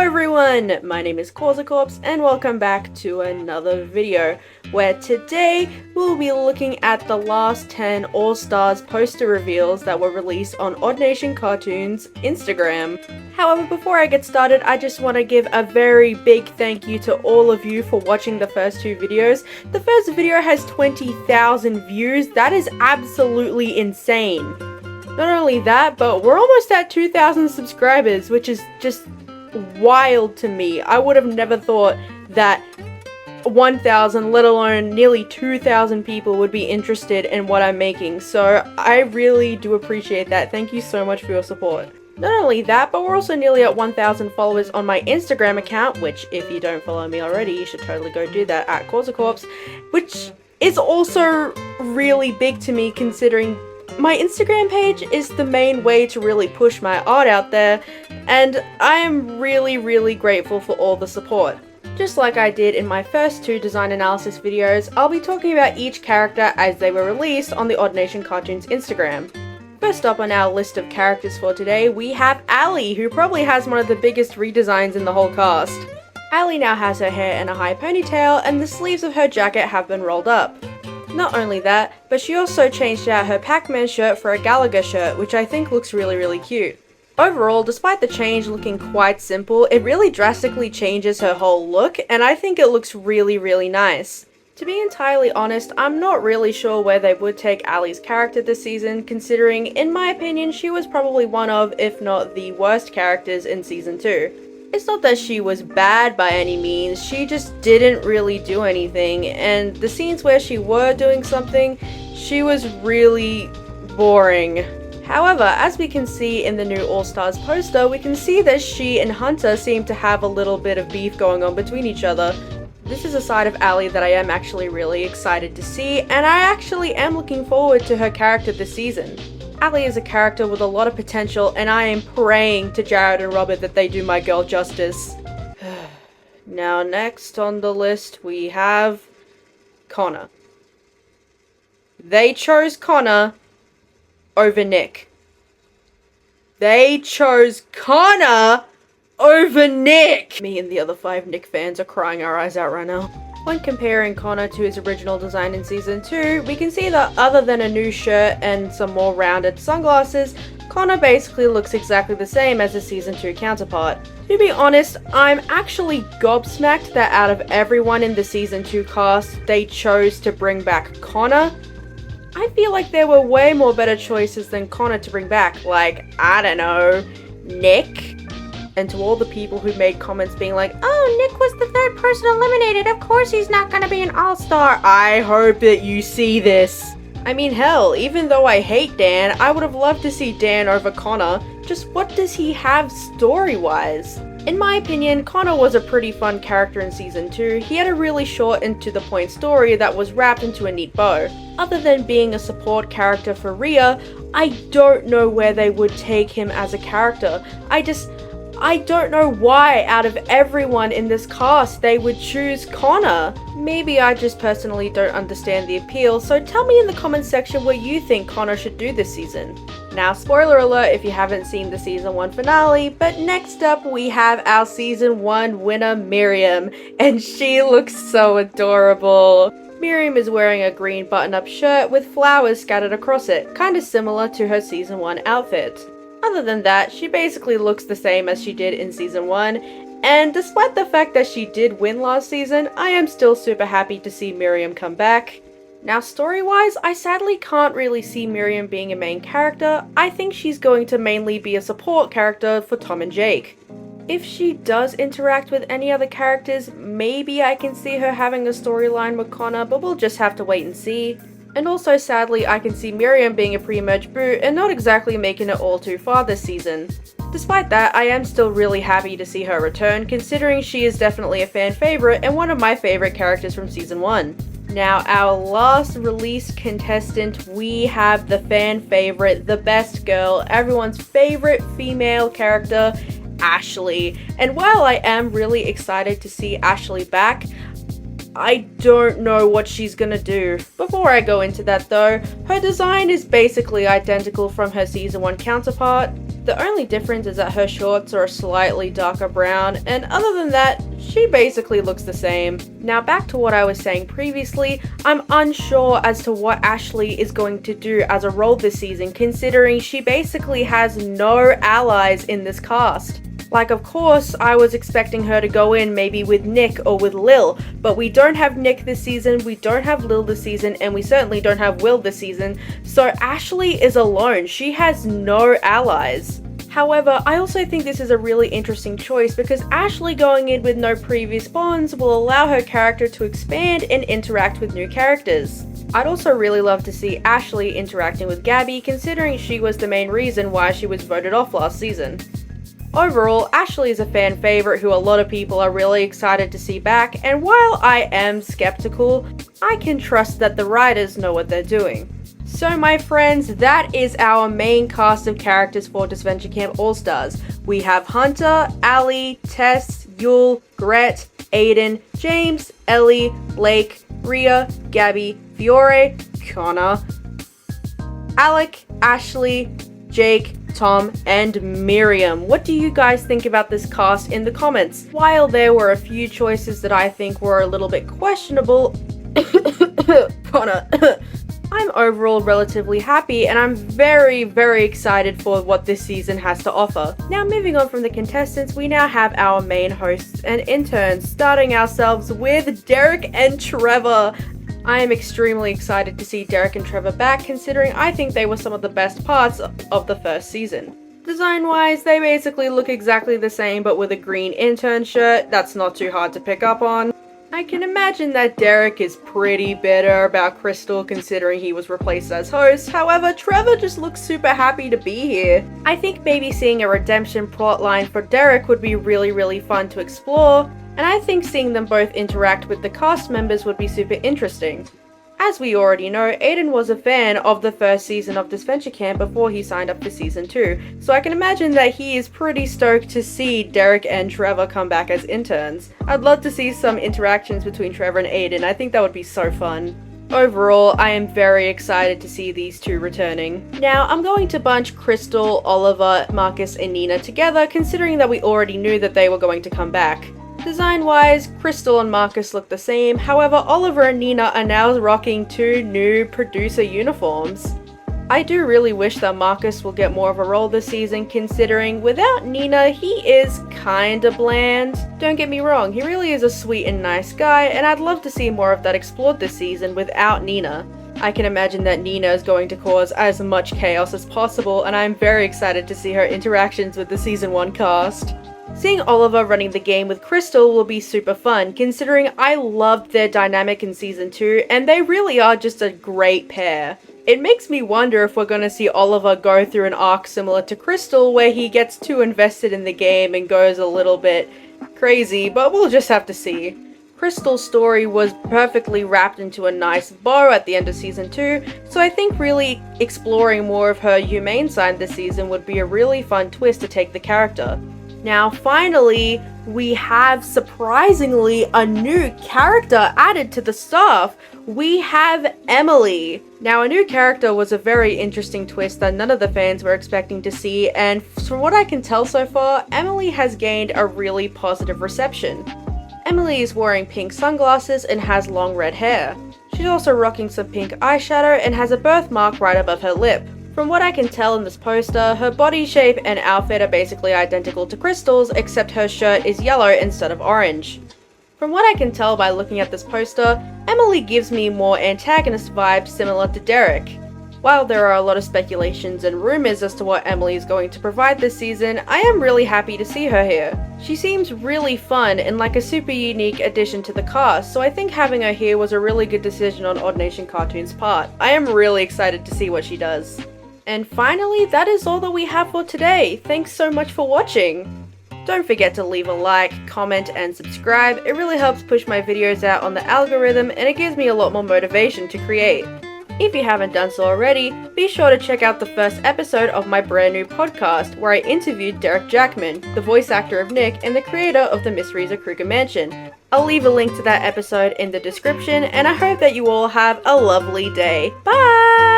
everyone, my name is Corps and welcome back to another video where today we'll be looking at the last 10 All-Stars poster reveals that were released on Odd Nation Cartoons Instagram. However, before I get started, I just want to give a very big thank you to all of you for watching the first two videos. The first video has 20,000 views. That is absolutely insane. Not only that, but we're almost at 2,000 subscribers, which is just wild to me. I would have never thought that 1,000, let alone nearly 2,000 people would be interested in what I'm making, so I really do appreciate that. Thank you so much for your support. Not only that, but we're also nearly at 1,000 followers on my Instagram account, which if you don't follow me already, you should totally go do that at Corps, which is also really big to me considering my Instagram page is the main way to really push my art out there, and I am really grateful for all the support. Just like I did in my first two design analysis videos, I'll be talking about each character as they were released on the Odd Nation Cartoons Instagram. First up on our list of characters for today, we have Allie, who probably has one of the biggest redesigns in the whole cast. Allie now has her hair in a high ponytail, and the sleeves of her jacket have been rolled up. Not only that, but she also changed out her Pac-Man shirt for a Gallagher shirt, which I think looks really cute. Overall, despite the change looking quite simple, it really drastically changes her whole look, and I think it looks really nice. To be entirely honest, I'm not really sure where they would take Allie's character this season, considering, in my opinion, she was probably one of, if not the worst characters in Season 2. It's not that she was bad by any means, she just didn't really do anything, and the scenes where she were doing something, she was really boring. However, as we can see in the new All-Stars poster, we can see that she and Hunter seem to have a little bit of beef going on between each other. This is a side of Allie that I am actually really excited to see, and I actually am looking forward to her character this season. Allie is a character with a lot of potential, and I am praying to Jared and Robert that they do my girl justice. Now next on the list we have Connor. They chose Connor over Nick. They chose Connor over Nick! Me and the other 5 Nick fans are crying our eyes out right now. When comparing Connor to his original design in Season 2, we can see that other than a new shirt and some more rounded sunglasses, Connor basically looks exactly the same as his Season 2 counterpart. To be honest, I'm actually gobsmacked that out of everyone in the Season 2 cast, they chose to bring back Connor. I feel like there were way more better choices than Connor to bring back, like, I don't know, Nick? And to all the people who made comments being like, oh, Nick was the third person eliminated, of course he's not gonna be an all-star. I hope that you see this. I mean, hell, even though I hate Dan, I would have loved to see Dan over Connor. Just what does he have story-wise? In my opinion, Connor was a pretty fun character in Season 2. He had a really short and to-the-point story that was wrapped into a neat bow. Other than being a support character for Rhea, I don't know where they would take him as a character. I don't know why, out of everyone in this cast, they would choose Connor. Maybe I just personally don't understand the appeal, so tell me in the comments section what you think Connor should do this season. Now, spoiler alert if you haven't seen the Season 1 finale, but next up we have our Season 1 winner, Miriam, and she looks so adorable. Miriam is wearing a green button-up shirt with flowers scattered across it, kinda similar to her Season 1 outfit. Other than that, she basically looks the same as she did in Season 1, and despite the fact that she did win last season, I am still super happy to see Miriam come back. Now story-wise, I sadly can't really see Miriam being a main character. I think she's going to mainly be a support character for Tom and Jake. If she does interact with any other characters, maybe I can see her having a storyline with Connor, but we'll just have to wait and see. And also, sadly, I can see Miriam being a pre-merge boot and not exactly making it all too far this season. Despite that, I am still really happy to see her return, considering she is definitely a fan favorite and one of my favorite characters from Season 1. Now, our last release contestant, we have the fan favorite, the best girl, everyone's favorite female character, Ashley. And while I am really excited to see Ashley back, I don't know what she's gonna do. Before I go into that though, her design is basically identical from her Season 1 counterpart. The only difference is that her shorts are a slightly darker brown, and other than that, she basically looks the same. Now back to what I was saying previously, I'm unsure as to what Ashley is going to do as a role this season, considering she basically has no allies in this cast. Like, of course, I was expecting her to go in maybe with Nick or with Lil, but we don't have Nick this season, we don't have Lil this season, and we certainly don't have Will this season, so Ashley is alone. She has no allies. However, I also think this is a really interesting choice because Ashley going in with no previous bonds will allow her character to expand and interact with new characters. I'd also really love to see Ashley interacting with Gabby, considering she was the main reason why she was voted off last season. Overall, Ashley is a fan favorite who a lot of people are really excited to see back, and while I am skeptical, I can trust that the writers know what they're doing. So my friends, that is our main cast of characters for Disventure Camp All-Stars. We have Hunter, Ali, Tess, Yul, Gret, Aiden, James, Ellie, Blake, Rhea, Gabby, Fiore, Connor, Alec, Ashley, Jake, Tom, and Miriam. What do you guys think about this cast in the comments? While there were a few choices that I think were a little bit questionable, Connor, I'm overall relatively happy, and I'm very, very excited for what this season has to offer. Now moving on from the contestants, we now have our main hosts and interns, starting ourselves with Derek and Trevor. I am extremely excited to see Derek and Trevor back, considering I think they were some of the best parts of the first season. Design-wise, they basically look exactly the same, but with a green intern shirt. That's not too hard to pick up on. I can imagine that Derek is pretty bitter about Crystal, considering he was replaced as host. However, Trevor just looks super happy to be here. I think maybe seeing a redemption plotline for Derek would be really, really fun to explore, and I think seeing them both interact with the cast members would be super interesting. As we already know, Aiden was a fan of the first season of Disventure Camp before he signed up for season 2, so I can imagine that he is pretty stoked to see Derek and Trevor come back as interns. I'd love to see some interactions between Trevor and Aiden. I think that would be so fun. Overall, I am very excited to see these two returning. Now, I'm going to bunch Crystal, Oliver, Marcus, and Nina together, considering that we already knew that they were going to come back. Design-wise, Crystal and Marcus look the same, however Oliver and Nina are now rocking two new producer uniforms. I do really wish that Marcus will get more of a role this season, considering without Nina, he is kinda bland. Don't get me wrong, he really is a sweet and nice guy, and I'd love to see more of that explored this season without Nina. I can imagine that Nina is going to cause as much chaos as possible, and I'm very excited to see her interactions with the season 1 cast. Seeing Oliver running the game with Crystal will be super fun, considering I loved their dynamic in season 2, and they really are just a great pair. It makes me wonder if we're going to see Oliver go through an arc similar to Crystal, where he gets too invested in the game and goes a little bit crazy, but we'll just have to see. Crystal's story was perfectly wrapped into a nice bow at the end of season 2, so I think really exploring more of her humane side this season would be a really fun twist to take the character. Now finally, we have surprisingly a new character added to the staff. We have Emily. Now a new character was a very interesting twist that none of the fans were expecting to see, and from what I can tell so far, Emily has gained a really positive reception. Emily is wearing pink sunglasses and has long red hair. She's also rocking some pink eyeshadow and has a birthmark right above her lip. From what I can tell in this poster, her body shape and outfit are basically identical to Crystal's, except her shirt is yellow instead of orange. From what I can tell by looking at this poster, Emily gives me more antagonist vibes similar to Derek. While there are a lot of speculations and rumors as to what Emily is going to provide this season, I am really happy to see her here. She seems really fun and like a super unique addition to the cast, so I think having her here was a really good decision on Odd Nation Cartoons' part. I am really excited to see what she does. And finally, that is all that we have for today. Thanks so much for watching. Don't forget to leave a like, comment, and subscribe. It really helps push my videos out on the algorithm, and it gives me a lot more motivation to create. If you haven't done so already, be sure to check out the first episode of my brand new podcast, where I interviewed Derek Jackman, the voice actor of Nick and the creator of the Mysteries of Kruger Mansion. I'll leave a link to that episode in the description, and I hope that you all have a lovely day. Bye!